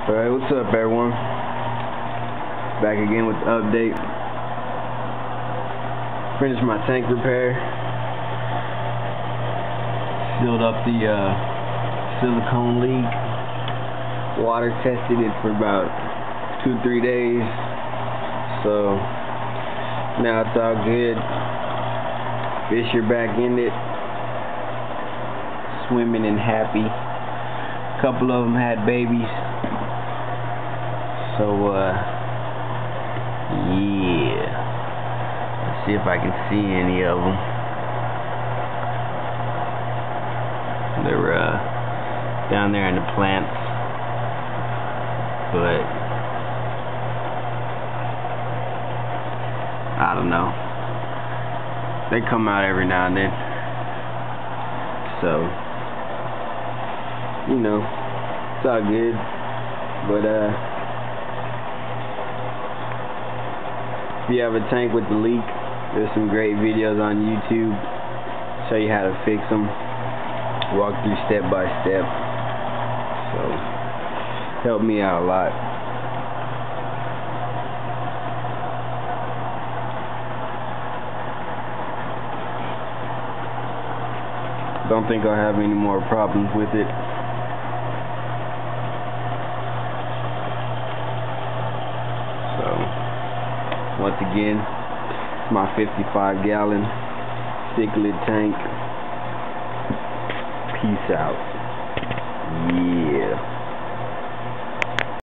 Alright, what's up everyone? Back again with the update. Finished my tank repair. Sealed up the silicone leak. Water tested it for about 2-3 days. So now it's all good. Fish are back in it. Swimming and happy. A couple of them had babies. So, yeah. Let's see if I can see any of them. They're, down there in the plants. But, I don't know. They come out every now and then. So, you know, it's all good. But, if you have a tank with the leak, there's some great videos on YouTube. Show you how to fix them. Walk through step by step. So, helped me out a lot. Don't think I'll have any more problems with it. Once again, my 55-gallon cichlid tank. Peace out. Yeah.